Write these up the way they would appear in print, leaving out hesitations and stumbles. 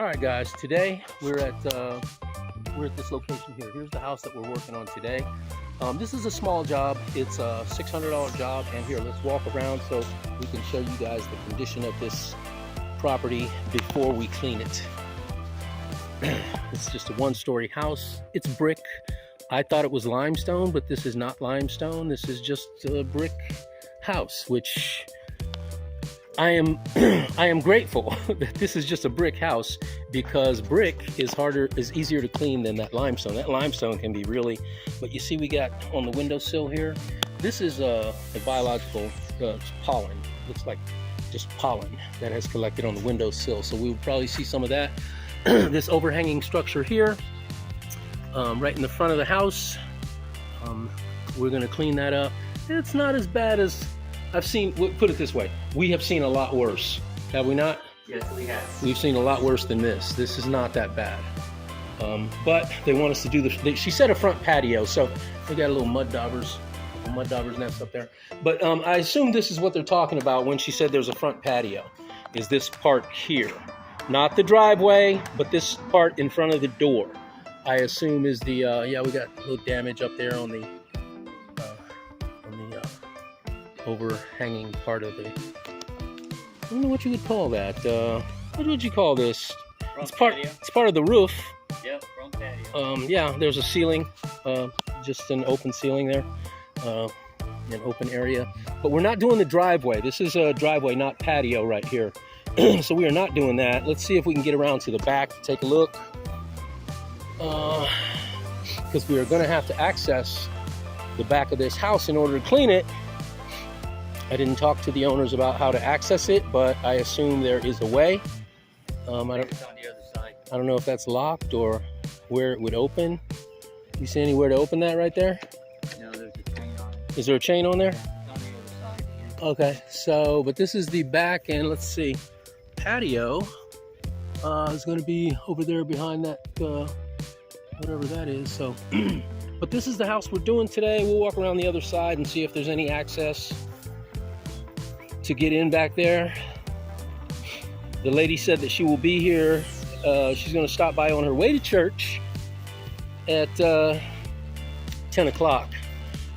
All right, guys. Today we're at this location here. Here's the house that we're working on today. This is a small job. It's a $600 job. And here, let's walk around so we can show you guys the condition of this property before we clean it. It's just a one-story house. It's brick. I thought it was limestone, but this is not limestone. This is just a brick house, which I am grateful that this is just a brick house, because brick is easier to clean than that limestone. That limestone can be really, but you see we got on the windowsill here, this is a biological pollen. Looks like just pollen that has collected on the windowsill. So we will probably see some of that. This overhanging structure here, right in the front of the house, we're going to clean that up. It's not as bad as I've seen. Put it this way, we have seen a lot worse, have we not? Yes, we have. We've seen a lot worse than this. This is not that bad. But they want us to do she said a front patio, so we got a little mud daubers nest up there. But I assume this is what they're talking about when she said there's a front patio, is this part here. Not the driveway, but this part in front of the door. I assume is the, yeah, we got a little damage up there on the overhanging part of the, I don't know what you would call that. What would you call this? It's part of the roof. Yeah, front patio. Yeah, there's a ceiling, just an open ceiling there, an open area. But we're not doing the driveway. This is a driveway, not patio right here. So we are not doing that. Let's see if we can get around to the back to take a look. Because we are going to have to access the back of this house in order to clean it. I didn't talk to the owners about how to access it, but I assume there is a way. It's on the other side. I don't know if that's locked or where it would open. You see anywhere to open that right there? No, there's a chain on it. Is there a chain on there? It's on the other side. Yeah. Okay, so, but this is the back, and let's see. Patio is going to be over there behind that, whatever that is. So, but this is the house we're doing today. We'll walk around the other side and see if there's any access to get in back there. The lady said that she will be here. She's going to stop by on her way to church at 10 o'clock.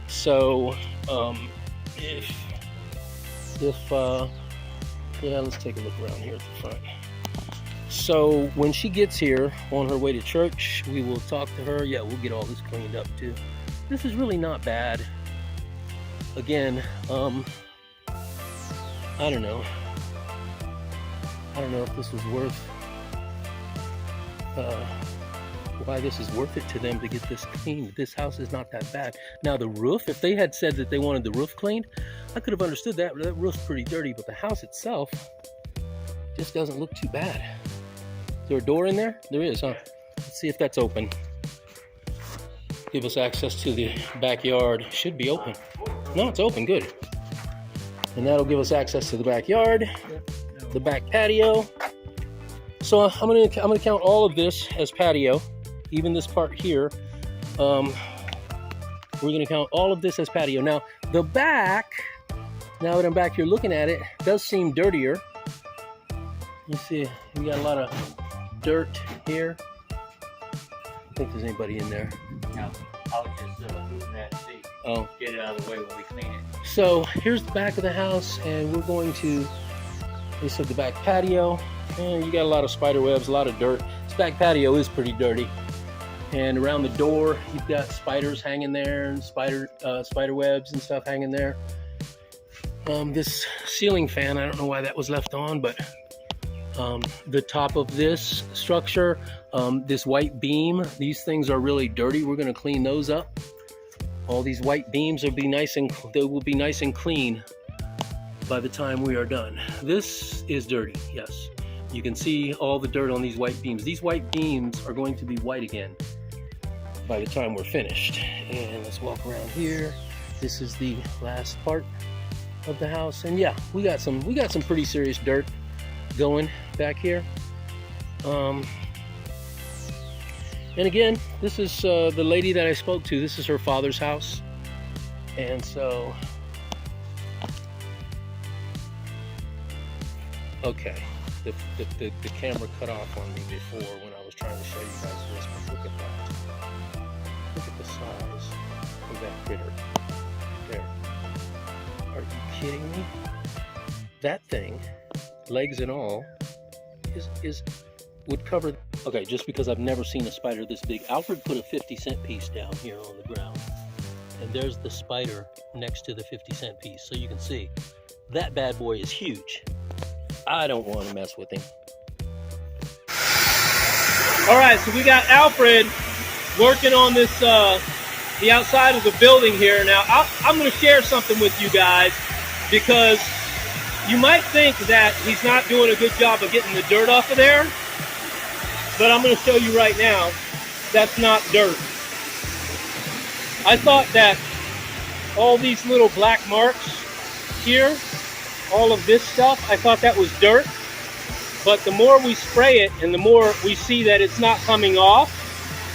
So, yeah, let's take a look around here at the front. So when she gets here on her way to church, we will talk to her. Yeah, we'll get all this cleaned up too. This is really not bad. Again, I don't know if this was worth, why this is worth it to them to get this cleaned. This house is not that bad. Now the roof, if they had said that they wanted the roof cleaned, I could have understood that. That roof's pretty dirty, but the house itself just doesn't look too bad. Is there a door in there? There is, huh? Let's see if that's open. Give us access to the backyard. Should be open. No, it's open, good. And that'll give us access to the backyard, the back patio. So I'm gonna count all of this as patio, even this part here. We're gonna count all of this as patio. Now the back, now that I'm back here looking at it, does seem dirtier. You see, we got a lot of dirt here. I don't think there's anybody in there. No, I was just moving that seat. Oh. Get it out of the way when we clean it. So here's the back of the house, and we're going to, they said the back patio. And you got a lot of spider webs, a lot of dirt. This back patio is pretty dirty. And around the door, you've got spiders hanging there, and spider webs and stuff hanging there. This ceiling fan, I don't know why that was left on, but the top of this structure, this white beam, these things are really dirty. We're going to clean those up. All these white beams will be nice and clean by the time we are done. This is dirty, yes. You can see all the dirt on these white beams. These white beams are going to be white again by the time we're finished. And let's walk around here. This is the last part of the house. And yeah, we got some pretty serious dirt going back here. And again, this is the lady that I spoke to. This is her father's house. And so, okay. the camera cut off on me before when I was trying to show you guys this, but look at that. Look at the size of that critter. There. Are you kidding me? That thing, legs and all, would cover. Okay, just because I've never seen a spider this big. Alfred put a 50-cent piece down here on the ground, and there's the spider next to the 50-cent piece, so you can see that bad boy is huge. I don't want to mess with him. All right, so we got Alfred working on this, the outside of the building here. Now, I'm going to share something with you guys, because you might think that he's not doing a good job of getting the dirt off of there, but I'm going to show you right now, that's not dirt. I thought that all these little black marks here, all of this stuff, I thought that was dirt, but the more we spray it and the more we see that it's not coming off,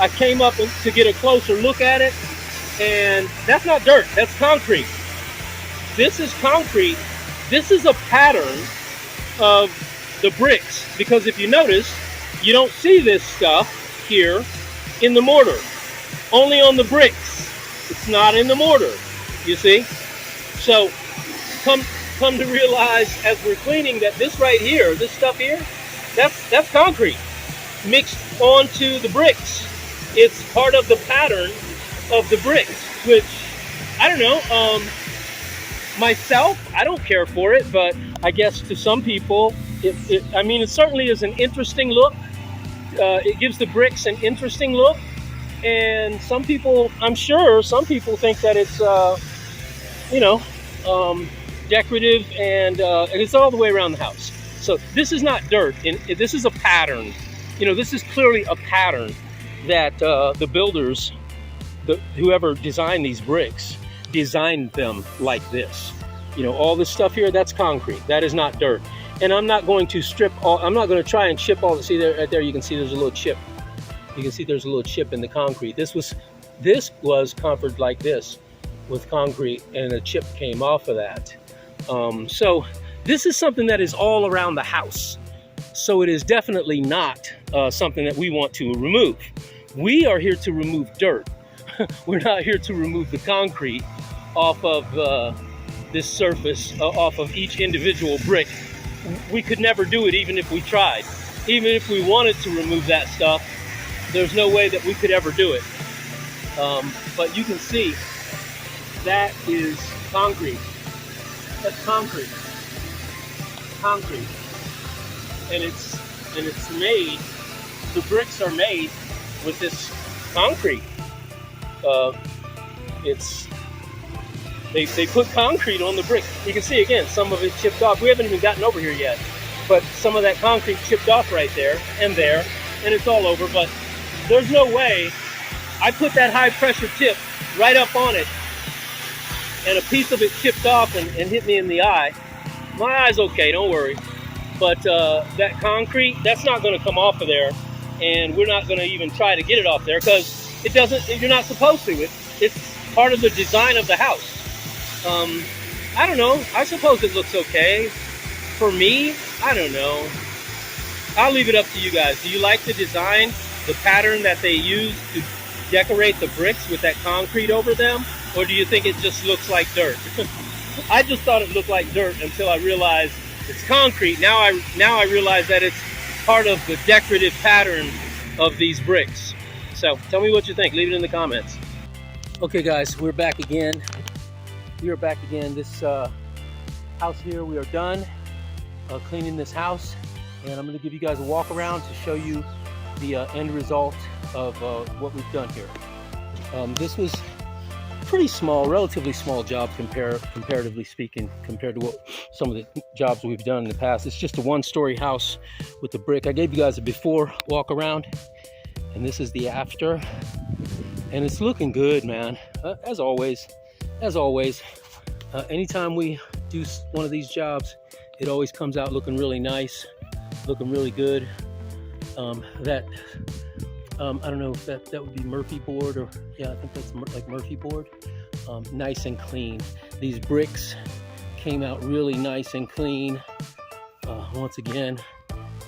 I came up to get a closer look at it, and that's not dirt, that's concrete. This is concrete. This is a pattern of the bricks, because if you notice, you don't see this stuff here in the mortar, only on the bricks. It's not in the mortar, you see? So come to realize as we're cleaning that this right here, this stuff here, that's concrete mixed onto the bricks. It's part of the pattern of the bricks, which, I don't know, myself, I don't care for it, but I guess to some people, I mean, it certainly is an interesting look. It gives the bricks an interesting look, and some people, I'm sure, some people think that it's, decorative, and it's all the way around the house. So this is not dirt, and this is a pattern. You know, this is clearly a pattern that the builders, whoever designed these bricks, designed them like this. You know, all this stuff here, that's concrete. That is not dirt. And I'm not going to I'm not going to try and chip all the, see there, right there, you can see there's a little chip. You can see there's a little chip in the concrete. This was covered like this with concrete, and a chip came off of that. So this is something that is all around the house. So it is definitely not something that we want to remove. We are here to remove dirt. We're not here to remove the concrete off of this surface, off of each individual brick. We could never do it even if we tried. Even if we wanted to remove that stuff, there's no way that we could ever do it. But you can see that is concrete. That's concrete. Concrete. And it's made, the bricks are made with this concrete. They put concrete on the brick. You can see again, some of it chipped off. We haven't even gotten over here yet, but some of that concrete chipped off right there, and it's all over. But there's no way. I put that high pressure tip right up on it, and a piece of it chipped off and hit me in the eye. My eye's okay, don't worry. But that concrete, that's not going to come off of there, and we're not going to even try to get it off there, because it doesn't. You're not supposed to. It's part of the design of the house. I don't know. I suppose it looks okay. For me, I don't know. I'll leave it up to you guys. Do you like the design, the pattern that they use to decorate the bricks with that concrete over them? Or do you think it just looks like dirt? I just thought it looked like dirt until I realized it's concrete. Now I realize that it's part of the decorative pattern of these bricks. So tell me what you think. Leave it in the comments. Okay guys, we're back again. We are back again. This house here, we are done cleaning this house, and I'm going to give you guys a walk around to show you the end result of what we've done here. This was pretty small, relatively small job comparatively speaking, compared to what some of the jobs we've done in the past. It's just a one-story house with the brick. I gave you guys a before walk around, and this is the after, and it's looking good, man. As always, anytime we do one of these jobs, it always comes out looking really nice, looking really good. I don't know if that would be Murphy board, or yeah, I think that's like Murphy board. Nice and clean. These bricks came out really nice and clean. Once again,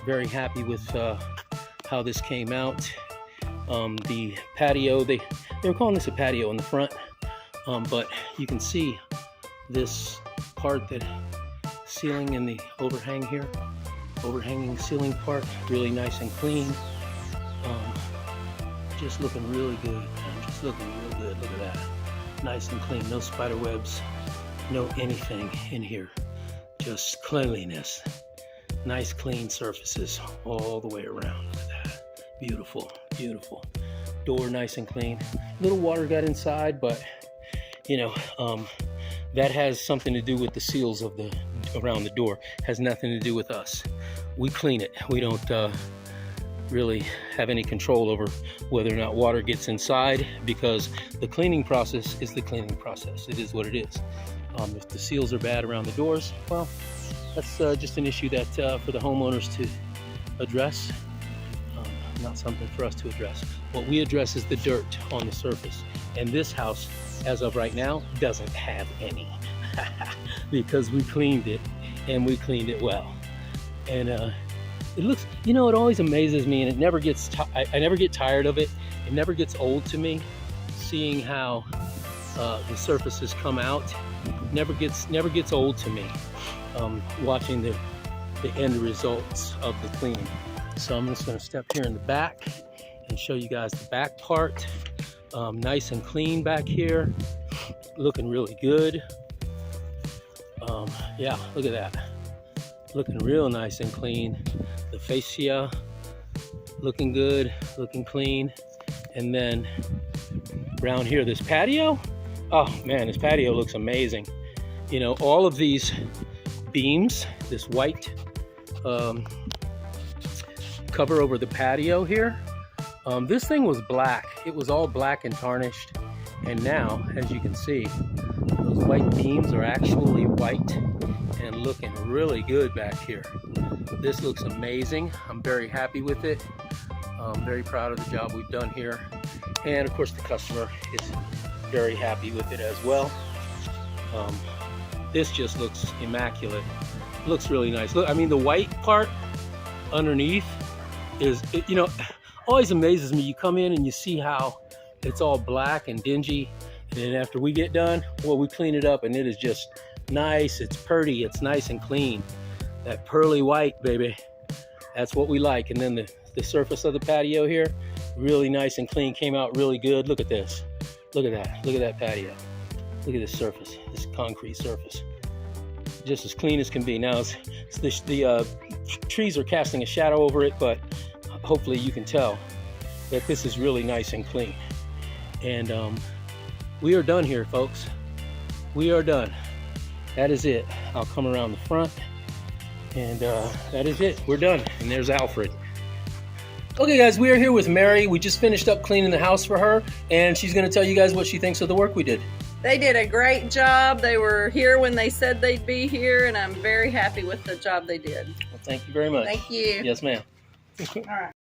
Very happy with how this came out. The patio, they were calling this a patio in the front, but you can see this part, that ceiling and the overhang here, overhanging ceiling part, really nice and clean. Just looking really good, man. Just looking real good. Look at that. Nice and clean. No spider webs, no anything in here. Just cleanliness. Nice clean surfaces all the way around. Look at that. Beautiful, beautiful. Door nice and clean. Little water got inside, but you know, that has something to do with the seals of the around the door. Has nothing to do with us. We clean it. We don't really have any control over whether or not water gets inside, because the cleaning process is the cleaning process. It is what it is. If the seals are bad around the doors, well, that's just an issue that for the homeowners to address, not something for us to address. What we address is the dirt on the surface, and this house, as of right now, doesn't have any because we cleaned it, and we cleaned it well. And it looks, you know, it always amazes me, and it never gets, I never get tired of it. It never gets old to me, seeing how the surfaces come out. Never gets old to me, watching the end results of the cleaning. So I'm just gonna step here in the back and show you guys the back part. Nice and clean back here, looking really good. Yeah, look at that. Looking real nice and clean. The fascia looking good, looking clean. And then around here, this patio, oh man, this patio looks amazing. You know, all of these beams, this white cover over the patio here, this thing was black. It was all black and tarnished. And now, as you can see, those white beams are actually white and looking really good back here. This looks amazing. I'm very happy with it. I'm very proud of the job we've done here. And of course the customer is very happy with it as well. This just looks immaculate. Looks really nice. Look, I mean, the white part underneath is, you know, always amazes me. You come in and you see how it's all black and dingy, and then after we get done, well, we clean it up and it is just nice. It's pretty. It's nice and clean. That pearly white, baby. That's what we like. And then the surface of the patio here, really nice and clean. Came out really good. Look at this. Look at that. Look at that patio. Look at this surface. This concrete surface. Just as clean as can be. Now, the trees are casting a shadow over it, but hopefully you can tell that this is really nice and clean. And we are done here, folks. We are done. That is it. I'll come around the front, and that is it. We're done. And there's Alfred. Okay, guys, we are here with Mary. We just finished up cleaning the house for her, and she's going to tell you guys what she thinks of the work we did. They did a great job. They were here when they said they'd be here, and I'm very happy with the job they did. Well, thank you very much. Thank you. Yes, ma'am. All right.